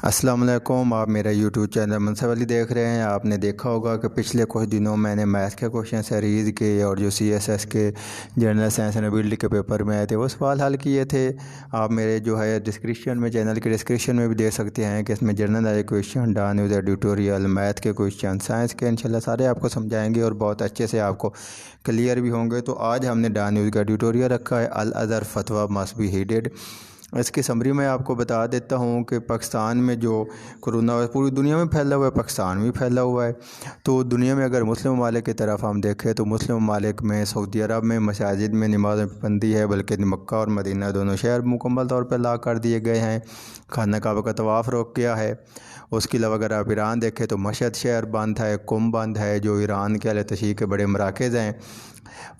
السلام علیکم، آپ میرا یوٹیوب چینل منصف علی دیکھ رہے ہیں۔ آپ نے دیکھا ہوگا کہ پچھلے کچھ دنوں میں نے میتھ کے کوشچن سیریز کے اور جو سی ایس ایس کے جنرل سائنس اینڈ ایبلٹی کے پیپر میں آئے تھے وہ سوال حل کیے تھے۔ آپ میرے جو ہے ڈسکرپشن میں، چینل کے ڈسکرپشن میں بھی دیکھ سکتے ہیں کہ اس میں جنرل آئے کویشچن، ڈان یوزر ٹیوٹوریل، میتھ کے کویشچن، سائنس کے انشاءاللہ سارے آپ کو سمجھائیں گے اور بہت اچھے سے آپ کو کلیئر بھی ہوں گے۔ تو آج ہم نے ڈان یوز کا ٹیوٹوریل رکھا ہے، الازہر فتویٰ مسٹ بی ہیڈڈ۔ اس کی سمری میں آپ کو بتا دیتا ہوں کہ پاکستان میں جو کرونا پوری دنیا میں پھیلا ہوا ہے، پاکستان میں پھیلا ہوا ہے۔ تو دنیا میں اگر مسلم ممالک کی طرف ہم دیکھیں تو مسلم ممالک میں سعودی عرب میں مساجد میں نماز میں پابندی ہے، بلکہ مکہ اور مدینہ دونوں شہر مکمل طور پہ لاک کر دیے گئے ہیں۔ خانہ کعبہ کا طواف روک گیا ہے۔ اس کے علاوہ اگر آپ ایران دیکھیں تو مشہد شہر بند ہے، قم بند ہے، جو ایران کے اہل تشیع کے بڑے مراکز ہیں۔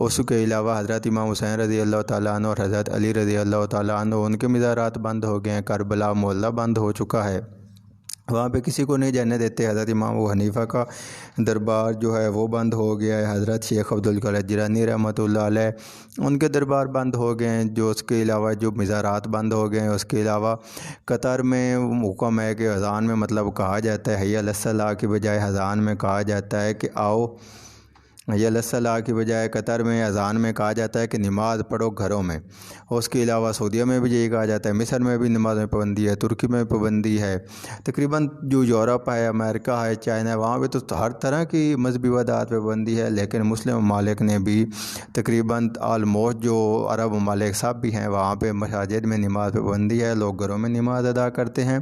اس کے علاوہ حضرت امام حسین رضی اللہ تعالیٰ عنہ اور حضرت علی رضی اللہ تعالیٰ عنہ ان کے مزارات بند ہو گئے ہیں۔ کربلا محلہ بند ہو چکا ہے، وہاں پہ کسی کو نہیں جانے دیتے۔ حضرت امام ابو حنیفہ کا دربار جو ہے وہ بند ہو گیا ہے۔ حضرت شیخ عبدالقادر جیلانی رحمۃ اللہ علیہ ان کے دربار بند ہو گئے ہیں۔ جو اس کے علاوہ جو مزارات بند ہو گئے ہیں۔ اس کے علاوہ قطر میں حکم ہے کہ اذان میں مطلب کہا جاتا ہے حی علی الصلاۃ کی بجائے اذان میں کہا جاتا ہے کہ آؤ۔ حی علی الصلاۃ کی بجائے قطر میں اذان میں کہا جاتا ہے کہ نماز پڑھو گھروں میں۔ اس کے علاوہ سعودیہ میں بھی یہی کہا جاتا ہے، مصر میں بھی نماز میں پابندی ہے، ترکی میں پابندی ہے۔ تقریباً جو یورپ ہے، امریکہ ہے، چائنا ہے، وہاں پہ تو ہر طرح کی مذہبی عبادات پہ پابندی ہے۔ لیکن مسلم ممالک نے بھی تقریباً آلموسٹ جو عرب ممالک سب بھی ہیں وہاں پہ مساجد میں نماز پہ پابندی ہے، لوگ گھروں میں نماز ادا کرتے ہیں۔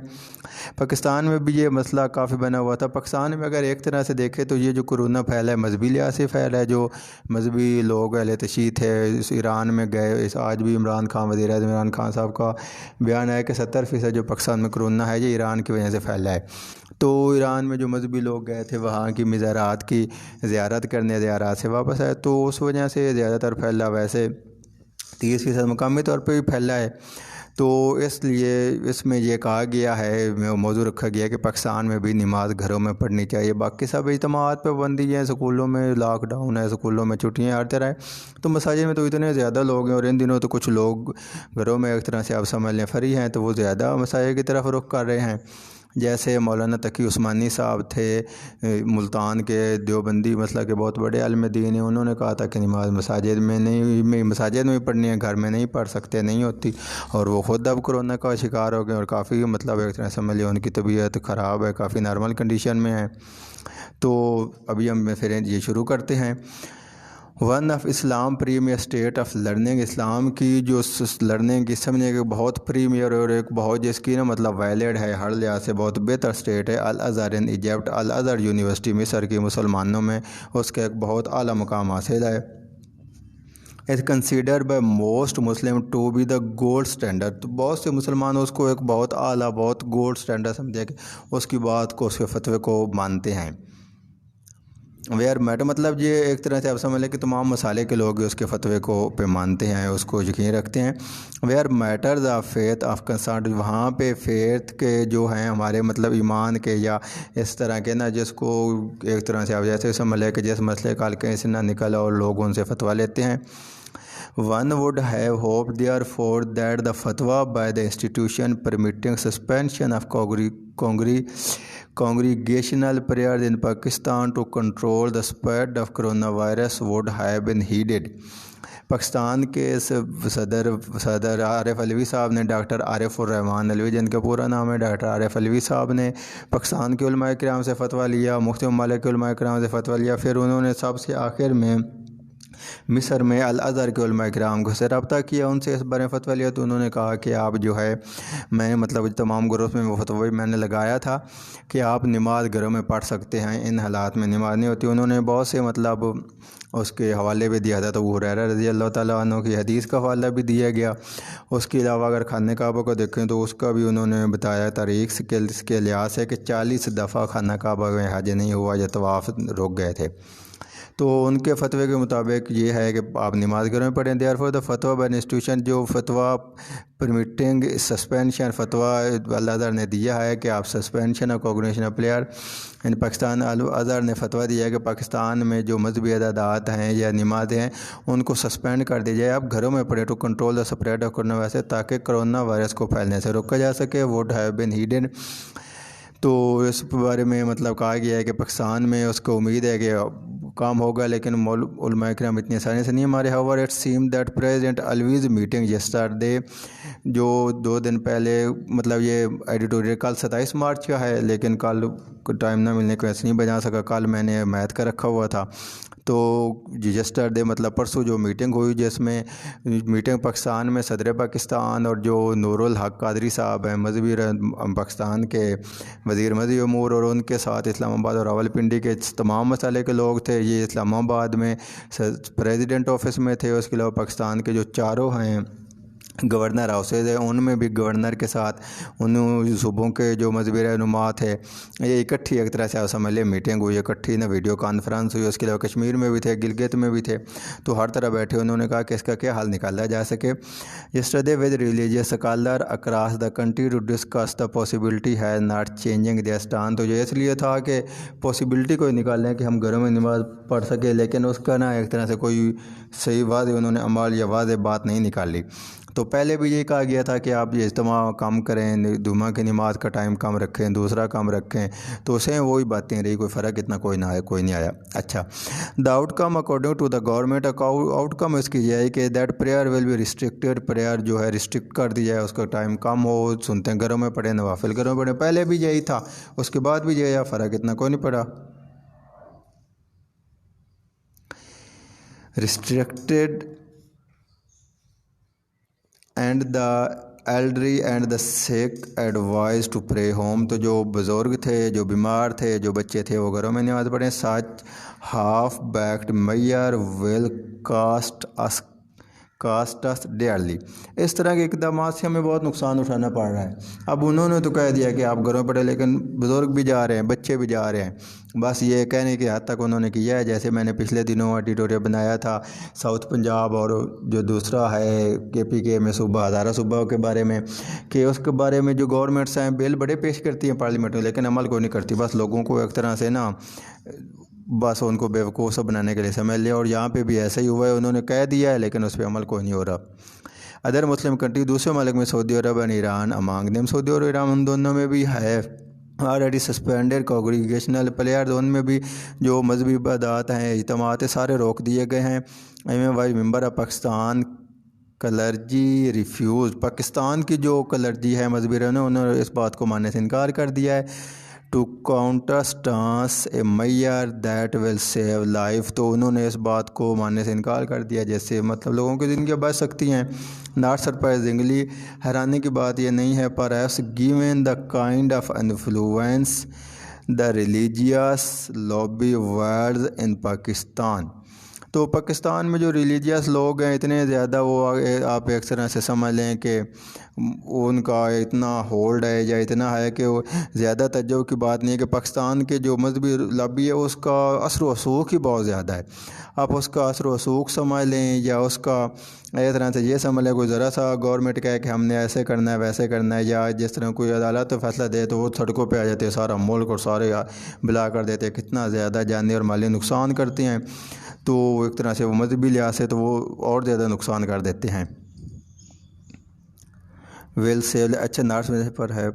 پاکستان میں بھی یہ مسئلہ کافی بنا ہوا تھا۔ پاکستان میں اگر ایک طرح سے دیکھیں تو یہ جو کرونا پھیلا ہے مذہبی لحاظ سے پھیلا ہے۔ جو مذہبی لوگ اہل تشیع تھے ایران میں گئے، آج بھی عمران خان وزیر اعظم عمران خان صاحب کا بیان ہے کہ 70% جو پاکستان میں کرونا ہے یہ ایران کی وجہ سے پھیلا ہے۔ تو ایران میں جو مذہبی لوگ گئے تھے وہاں کی مزارات کی زیارت کرنے، زیارات سے واپس آئے، تو اس وجہ سے زیادہ تر پھیلا۔ ویسے 30% مقامی طور پہ بھی پھیلا ہے۔ تو اس لیے اس میں یہ کہا گیا ہے، موضوع رکھا گیا ہے کہ پاکستان میں بھی نماز گھروں میں پڑھنی چاہیے۔ باقی سب اجتماعات پہ پابندی ہے، سکولوں میں لاک ڈاؤن ہے، سکولوں میں چھٹیاں ہر طرح ہے۔ تو مساجد میں تو اتنے زیادہ لوگ ہیں، اور ان دنوں تو کچھ لوگ گھروں میں ایک طرح سے آپ سمجھ لیں فری ہیں، تو وہ زیادہ مساجد کی طرف رخ کر رہے ہیں۔ جیسے مولانا تقی عثمانی صاحب تھے ملتان کے، دیوبندی مسئلہ کے بہت بڑے عالم دین ہیں، انہوں نے کہا تھا کہ نماز مساجد میں پڑھنی ہے، گھر میں نہیں پڑھ سکتے، نہیں ہوتی۔ اور وہ خود اب کرونا کا شکار ہو گئے اور کافی مطلب ایک طرح سمجھ لیں ان کی طبیعت خراب ہے، کافی نارمل کنڈیشن میں ہے۔ تو ابھی ہم پھر یہ شروع کرتے ہیں۔ One of Islam premier state of learning, Islam کی جو لرننگ کی سمجھنے کے بہت پریمیئر اور ایک بہت جس کی نا مطلب ویلڈ ہے، ہر لحاظ سے بہت بہتر اسٹیٹ ہے الازہر ان ایجپٹ۔ الازہر یونیورسٹی مصر کی مسلمانوں میں اس کا ایک بہت اعلیٰ مقام حاصل ہے۔ It's considered by most Muslim to be the gold standard۔ تو بہت سے مسلمان اس کو ایک بہت اعلیٰ، بہت گولڈ اسٹینڈرڈ سمجھے کہ اس کی بات کو، اس کے فتوے کو مانتے ہیں۔ ویئر میٹر مطلب یہ ایک طرح سے آپ سمجھ لیں کہ تمام مسالے کے لوگ اس کے فتوے کو پہ مانتے ہیں، اس کو یقین رکھتے ہیں۔ Where matters of faith of concern, وہاں پہ فیتھ کے جو ہیں ہمارے مطلب ایمان کے یا اس طرح کے نا، جس کو ایک طرح سے آپ جیسے سمجھ لیں کہ جس مسئلے کا کہیں سے نہ نکلا اور لوگ ان سے فتویٰ لیتے ہیں۔ One would have hoped therefore that the fatwa by the institution permitting suspension of congregational prayers in Pakistan to control the spread of coronavirus would have been heeded۔ Pakistan کے صدر عارف علوی صاحب نے، ڈاکٹر عارف الرحمان علوی جن کا پورا نام ہے، ڈاکٹر عارف علوی صاحب نے پاکستان کے علماء کرام سے فتویٰ لیا، مختلف ممالک کے علماء کرام سے فتویٰ لیا۔ پھر انہوں نے سب سے آخر میں مصر میں الازہر کے علماء کرام سے رابطہ کیا، ان سے اس بارے میں فتویٰ لیا۔ تو انہوں نے کہا کہ آپ جو ہے، میں مطلب تمام گروپ میں وہ فتویٰ میں نے لگایا تھا کہ آپ نماز گھروں میں پڑھ سکتے ہیں، ان حالات میں نماز نہیں ہوتی۔ انہوں نے بہت سے مطلب اس کے حوالے بھی دیا تھا، تو ابو ہریرہ رضی اللہ تعالیٰ عنہ کی حدیث کا حوالہ بھی دیا گیا۔ اس کے علاوہ اگر خانہ کعبہ کو دیکھیں تو اس کا بھی انہوں نے بتایا تاریخ کے لحاظ سے کہ 40 دفعہ خانہ کعبہ میں حج نہیں ہوا یا طواف رک گئے تھے۔ تو ان کے فتوے کے مطابق یہ ہے کہ آپ نماز گھروں میں پڑھیں۔ دیئر فور دا فتویٰ بائی انسٹیٹیوشن، جو فتویٰ پرمیٹنگ سسپینشن فتویٰ الازہر نے دیا ہے کہ آپ سسپینشن اور کانگریگیشن آف پریئر ان پاکستان، الازہر نے فتویٰ دیا ہے کہ پاکستان میں جو مذہبی عبادات ہیں یا نمازیں ہیں ان کو سسپینڈ کر دی جائے، آپ گھروں میں پڑھیں to control the spread of corona virus, تاکہ کرونا وائرس کو پھیلنے سے روکا جا سکے۔ ووڈ ہیو بین ہیڈن، تو اس بارے میں مطلب کہا گیا ہے کہ پاکستان میں اس کو امید ہے کہ کام ہوگا، لیکن علماء کرام اتنی آسانی سے نہیں ہمارے. however it seemed that President always meeting yesterday جو 2 دن پہلے مطلب یہ ایڈیٹوریل کل 27 مارچ کا ہے، لیکن کل ٹائم نہ ملنے کی وجہ سے نہیں بجا سکا. کل میں نے میتھ کا رکھا ہوا تھا، تو یسٹرڈے مطلب پرسوں جو میٹنگ ہوئی، جس میں میٹنگ پاکستان میں صدر پاکستان اور جو نور الحق قادری صاحب ہیں مذہبی پاکستان کے وزیر مذہبی امور، اور ان کے ساتھ اسلام آباد اور راولپنڈی کے تمام مسئلے کے لوگ تھے. یہ اسلام آباد میں پریزیڈنٹ آفس میں تھے. اس کے علاوہ پاکستان کے جو چاروں ہیں گورنر ہاؤسز ہے، ان میں بھی گورنر کے ساتھ ان صوبوں کے جو مذہبی رہنما تھے، یہ اکٹھی ایک طرح سے سمجھ لیں میٹنگ ہوئی، اکٹھی نہ ویڈیو کانفرنس ہوئی. اس کے علاوہ کشمیر میں بھی تھے، گلگت میں بھی تھے، تو ہر طرح بیٹھے. انہوں نے کہا کہ اس کا کیا حل نکالا جا سکے. Yesterday with religious scholar across the country to discuss the possibility has not changing their stand. تو یہ اس لیے تھا کہ پاسبلٹی کوئی نکالیں کہ ہم گھروں میں نماز پڑھ سکے، لیکن اس کا ایک طرح سے کوئی صحیح واضح انہوں نے عمل یا واضح بات نہیں نکالی. تو پہلے بھی یہ کہا گیا تھا کہ آپ یہ اجتماع کم کریں، جمعہ کی نماز کا ٹائم کم رکھیں، دوسرا کم رکھیں، تو اسے وہی باتیں رہی، کوئی فرق اتنا کوئی نہیں آیا. اچھا، the outcome according to the government, outcome اس کی یہ ہے کہ that prayer will be restricted, prayer جو ہے ریسٹرکٹ کر دی جائے، اس کا ٹائم کم ہو، سنتے ہیں گھروں میں پڑھیں، نوافل گھروں میں پڑھیں. پہلے بھی یہی تھا، اس کے بعد بھی یہی، فرق اتنا کوئی نہیں پڑا. Restricted and the elderly and the sick advised to pray home. تو جو بزرگ تھے، جو بیمار تھے، جو بچے تھے، وہ گھروں میں نماز پڑھیں. سچ ہاف بیکڈ میئر ول کاسٹ اس ڈیئرلی. اس طرح کے اقدامات سے ہمیں بہت نقصان اٹھانا پڑ رہا ہے. اب انہوں نے تو کہہ دیا کہ آپ گھروں پڑھیں، لیکن بزرگ بھی جا رہے ہیں، بچے بھی جا رہے ہیں. بس یہ کہنے کی حد تک انہوں نے کیا ہے. جیسے میں نے پچھلے دنوں ایڈیٹوریل بنایا تھا ساؤتھ پنجاب اور جو دوسرا ہے KPK میں صوبہ، ہزارہ صوبہ کے بارے میں، کہ اس کے بارے میں جو گورنمنٹس ہیں بل بڑے پیش کرتی ہیں پارلیمنٹ میں، لیکن عمل کو نہیں کرتی. بس لوگوں کو ایک طرح سے بس ان کو بیوقوف بنانے کے لیے سمجھ لیا. اور یہاں پہ بھی ایسا ہی ہوا ہے، انہوں نے کہہ دیا ہے لیکن اس پہ عمل کوئی نہیں ہو رہا. ادر مسلم کنٹری، دوسرے ملک میں سعودی عرب اور ایران، امانگ دیم سعودی اور ایران، ان دونوں میں بھی ہے آلریڈی سسپینڈڈ کانگریگیشنل پلیئر. ان میں بھی جو مذہبی عبادات ہیں، اجتماعات سارے روک دیے گئے ہیں. Vice member of Pakistan clergy refuse, Pakistan کی جو کلرجی ہے مذہبی رہنما، انہوں نے اس بات کو ماننے سے انکار کر دیا ہے. To counter stance a measure that will save life. تو انہوں نے اس بات کو ماننے سے انکار کر دیا جس سے مطلب لوگوں کی زندگیاں بچ سکتی ہیں. ناٹ سرپرائزنگلی، حیرانی کی بات یہ نہیں ہے، پر as given the kind of influence the religious lobby wields in Pakistan. تو پاکستان میں جو ریلیجیس لوگ ہیں اتنے زیادہ، وہ آپ ایک طرح سے سمجھ لیں کہ ان کا اتنا ہولڈ ہے یا اتنا ہے کہ وہ زیادہ تعجب کی بات نہیں ہے کہ پاکستان کے جو مذہبی لابی ہے اس کا اثر و رسوخ ہی بہت زیادہ ہے. آپ اس کا اثر و رسوخ سمجھ لیں یا اس کا اس طرح سے یہ سمجھ لیں، کوئی ذرا سا گورنمنٹ کہے کہ ہم نے ایسے کرنا ہے ویسے کرنا ہے، یا جس طرح کوئی عدالت فیصلہ دے تو وہ سڑکوں پہ آ جاتے ہیں، سارا ملک اور سارے بلا کر دیتے ہیں، کتنا زیادہ جانی اور مالی نقصان کرتے ہیں. تو ایک طرح سے وہ مذہبی لحاظ سے تو وہ اور زیادہ نقصان کر دیتے ہیں. Well cell. اچھا، نارتھ میں پر ہے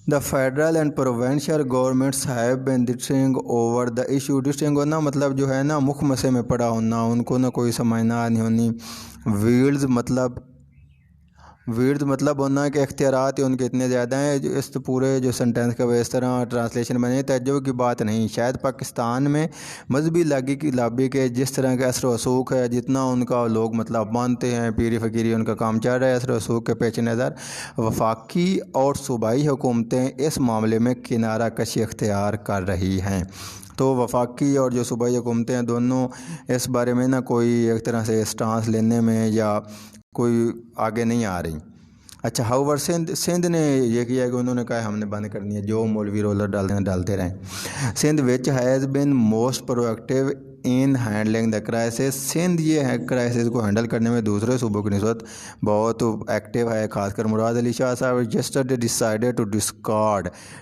the federal and provincial governments have been dusting over the issue. Dusting ہونا مطلب جو ہے مکھ مسئلے میں پڑا ہونا، ان کو کوئی سمجھنا نہیں ہونی. ویلز مطلب ہونا کہ اختیارات ان کے اتنے زیادہ ہیں. اس پورے جو سنٹینس کا اس طرح ٹرانسلیشن بنے، تعجب کی بات نہیں. شاید پاکستان میں مذہبی لابی کے جس طرح کے اثر و رسوخ ہے، جتنا ان کا لوگ مطلب مانتے ہیں، پیری فقیری ان کا کام چل رہا ہے، اثر و رسوخ کے پیش نظر وفاقی اور صوبائی حکومتیں اس معاملے میں کنارہ کشی اختیار کر رہی ہیں. تو وفاقی اور جو صوبائی حکومتیں ہیں دونوں اس بارے میں کوئی ایک طرح سے اسٹانس لینے میں یا کوئی آگے نہیں آ رہی. اچھا، ہاؤور سندھ نے یہ کیا کہ انہوں نے کہا ہم نے بند کرنی ہے، جو مولوی رولر ڈالتے رہیں. Sindh which has been most pro active in handling the crisis. Sindh یہ ہے کرائسس کو ہینڈل کرنے میں دوسرے صوبوں کی نسبت بہت ایکٹیو ہے. خاص کر مراد علی شاہ صاحب جسٹرڈے ڈیسائیڈیڈ ٹو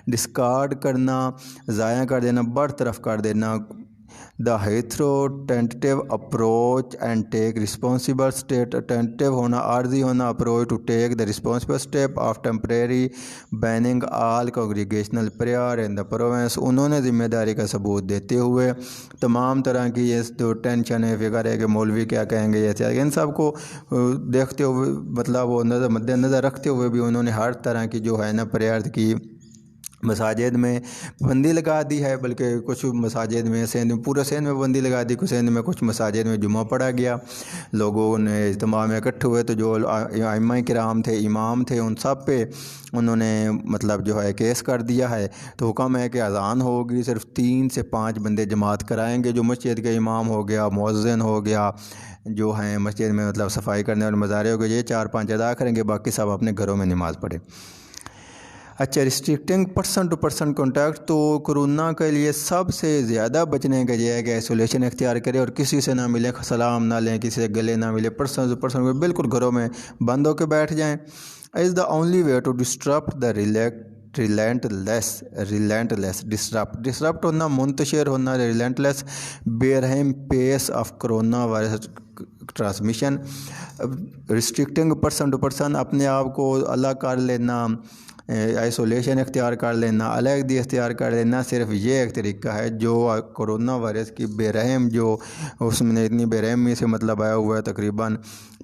ڈسکارڈ کرنا، ضائع کر دینا، برطرف کر دینا the hitherto tentative approach and take responsible state. Tentative ہونا عارضی ہونا, approach to take the responsible step of temporary banning all congregational prayer in the province. انہوں نے ذمہ داری کا ثبوت دیتے ہوئے تمام طرح کی یہ جو ٹینشن ہے, فکر ہے کہ مولوی کیا کہیں گے, یہ ان سب کو دیکھتے ہوئے مطلب وہ مد نظر رکھتے ہوئے بھی انہوں نے ہر طرح کی جو ہے نا پریئر کی. مساجد میں پابندی لگا دی ہے, بلکہ کچھ مساجد میں پورے سندھ میں پابندی لگا دی, کچھ سندھ میں کچھ مساجد میں جمعہ پڑھا گیا, لوگوں نے اجتماع میں اکٹھے ہوئے تو جو ائمہ کرام تھے, امام تھے, ان سب پہ انہوں نے مطلب جو ہے کیس کر دیا ہے. تو حکم ہے کہ اذان ہوگی, صرف 3 سے 5 بندے جماعت کرائیں گے, جو مسجد کے امام ہو گیا, مؤذن ہو گیا, جو ہیں مسجد میں مطلب صفائی کرنے والے مظاہرے ہو گئے, یہ 4-5 ادا کریں گے, باقی سب اپنے گھروں میں نماز پڑھیں. اچھا, restricting person to person contact. تو کرونا کے لیے سب سے زیادہ بچنے کا یہ ہے کہ آئسولیشن اختیار کرے اور کسی سے نہ ملے, سلام نہ لیں, کسی سے گلے نہ ملے, پرسن ٹو پرسن کو بالکل گھروں میں بند ہو کے بیٹھ جائیں. Is the only way to disrupt the relentless disrupt ہونا, منتشر ہونا, ریلینٹلیس بے رحم pace of corona virus transmission. Restricting person to person, اپنے آپ کو الگ کر لینا, آئسولیشن اختیار کر لینا, علیحدگی اختیار کر لینا, صرف یہ ایک طریقہ ہے جو کرونا وائرس کی بے رحم جو اس میں اتنی بے رحمی سے مطلب آیا ہوا ہے. تقریباً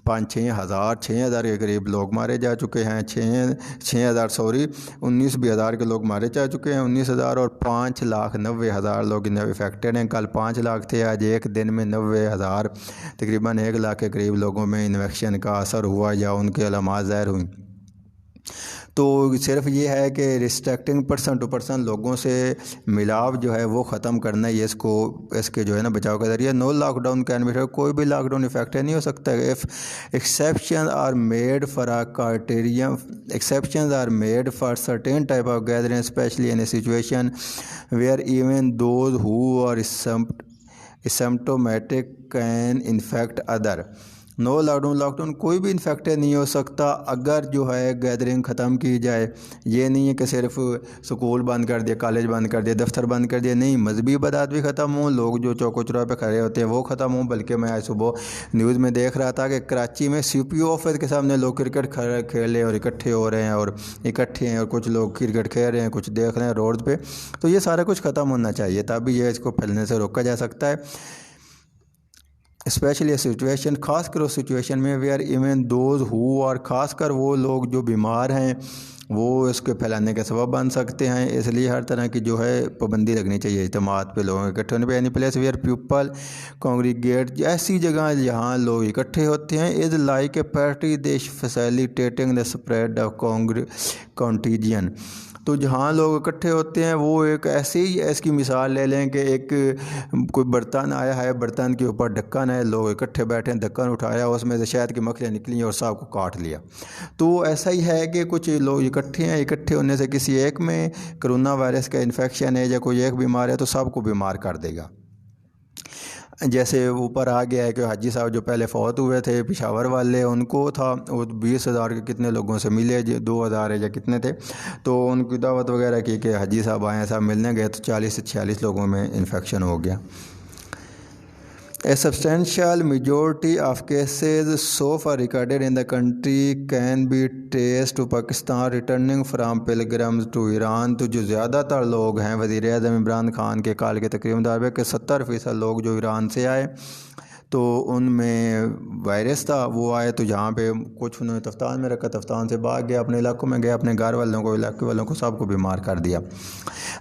6,000 کے قریب لوگ مارے جا چکے ہیں, 19,000 کے لوگ مارے جا چکے ہیں, 19,000 اور 5,90,000 لوگ افیکٹڈ ہیں. کل 5 لاکھ تھے, آج ایک دن میں 90,000 تقریباً 1 لاکھ کے قریب لوگوں میں انفیکشن کا اثر ہوا یا ان کے علامات ظاہر ہوئیں. تو صرف یہ ہے کہ ریسٹرکٹنگ پرسن ٹو پرسن, لوگوں سے ملاپ جو ہے وہ ختم کرنا, یہ اس کے جو ہے نا بچاؤ کا ذریعہ. No lockdown can be, کوئی بھی لاک ڈاؤن افیکٹ نہیں ہو سکتا. If exceptions are made for a criteria, exceptions are made for certain type of gathering, especially in a situation where even those who are asymptomatic can infect other. No lockdown کوئی بھی infected نہیں ہو سکتا اگر جو ہے gathering ختم کی جائے. یہ نہیں ہے کہ صرف سکول بند کر دیا, کالج بند کر دیا, دفتر بند کر دیا, نہیں, مذہبی عبادات بھی ختم ہوں, لوگ جو چوک و چوراہے پہ کھڑے ہوتے ہیں وہ ختم ہوں. بلکہ میں آج صبح نیوز میں دیکھ رہا تھا کہ کراچی میں CPO آفس کے سامنے لوگ کرکٹ کھیلے اور اکٹھے ہو رہے ہیں, اور اکٹھے ہیں, اور کچھ لوگ کرکٹ کھیل رہے ہیں, کچھ دیکھ رہے ہیں روڈ پہ. تو یہ سارا کچھ ختم ہونا چاہیے, تبھی یہ اس کو پھیلنے سے روکا جا سکتا ہے. اسپیشلی سچویشن, خاص کر اس سچویشن میں ویئر ایون دوز ہو, اور خاص کر وہ لوگ جو بیمار ہیں وہ اس کے پھیلانے کا سبب بن سکتے ہیں. اس لیے ہر طرح کی جو ہے پابندی لگنی چاہیے اجتماعات پہ, لوگوں کے اکٹھے ہونے پہ. Any place where people congregate, ایسی جگہ جہاں لوگ اکٹھے ہوتے ہیں. Is like a party they facilitating the spread of contagion. تو جہاں لوگ اکٹھے ہوتے ہیں وہ ایک ایسے ہی, اس کی مثال لے لیں کہ ایک کوئی برتن آیا ہے, برتن کے اوپر ڈھکن ہے, لوگ اکٹھے بیٹھے ہیں, ڈھکن اٹھایا, اس میں سے شہد کی مکھیاں نکلیں اور سب کو کاٹ لیا. تو ایسا ہی ہے کہ کچھ لوگ اکٹھے ہیں, اکٹھے ہونے سے کسی ایک میں کرونا وائرس کا انفیکشن ہے یا کوئی ایک بیمار ہے تو سب کو بیمار کر دے گا. جیسے اوپر آ گیا ہے کہ حاجی صاحب جو پہلے فوت ہوئے تھے پشاور والے, ان کو تھا وہ 20,000 کے کتنے لوگوں سے ملے, 2,000 یا کتنے تھے, تو ان کی دعوت وغیرہ کی کہ حاجی صاحب آئے, صاحب ملنے گئے تو 40 سے 46 لوگوں میں انفیکشن ہو گیا. A substantial majority of cases so far recorded in the country can be traced to Pakistan returning from pilgrims to Iran. تو جو زیادہ تر لوگ ہیں, وزیر اعظم عمران خان کے کال کے تقریب مطابق کہ 70% لوگ جو ایران سے آئے تو ان میں وائرس تھا, وہ آئے تو جہاں پہ کچھ انہوں نے تفتان میں رکھا, تفتان سے بھاگ گیا, اپنے علاقوں میں گیا, اپنے گھر والوں کو, علاقے والوں کو, سب کو بیمار کر دیا.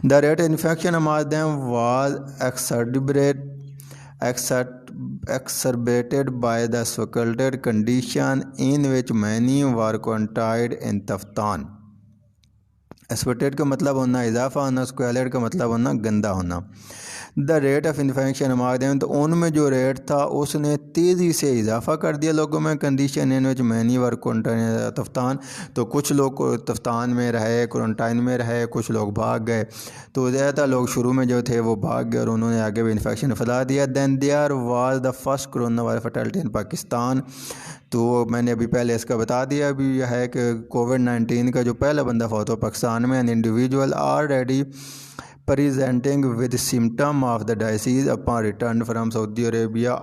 The rate of infection among them was exacerbated by the squalid condition in which many were quarantined in Taftan. اسپیٹیڈ کا مطلب ہونا اضافہ ہونا, اسکویلڈ کا مطلب ہونا گندا ہونا. The rate of infection among them, تو ان میں جو ریٹ تھا اس نے تیزی سے اضافہ کر دیا لوگوں میں. Condition in which many were quarantine Taftan, تو کچھ لوگ تفتان میں رہے, کوارنٹائن میں رہے, کچھ لوگ بھاگ گئے. تو زیادہ لوگ شروع میں جو تھے وہ بھاگ گئے اور انہوں نے آگے بھی انفیکشن پھیلا دیا. Then there was the first corona virus fatality in Pakistan. تو میں نے ابھی پہلے اس کا بتا دیا بھی یہ ہے کہ کووڈ 19 کا جو پہلا بندہ فوت ہوا پاکستان میں, an individual already presenting with symptom of the disease upon return from Saudi Arabia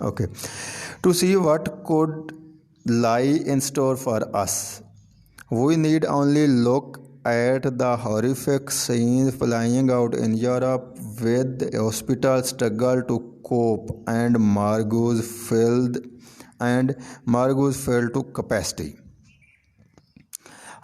Okay, to see what could lie in store for us, we need only look at the horrific scenes playing out in Europe with the hospitals struggle to cope and morgues filled to capacity।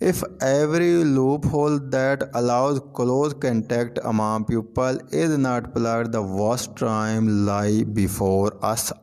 If every loophole that allows close contact among people is not plugged, the worst time lie before us।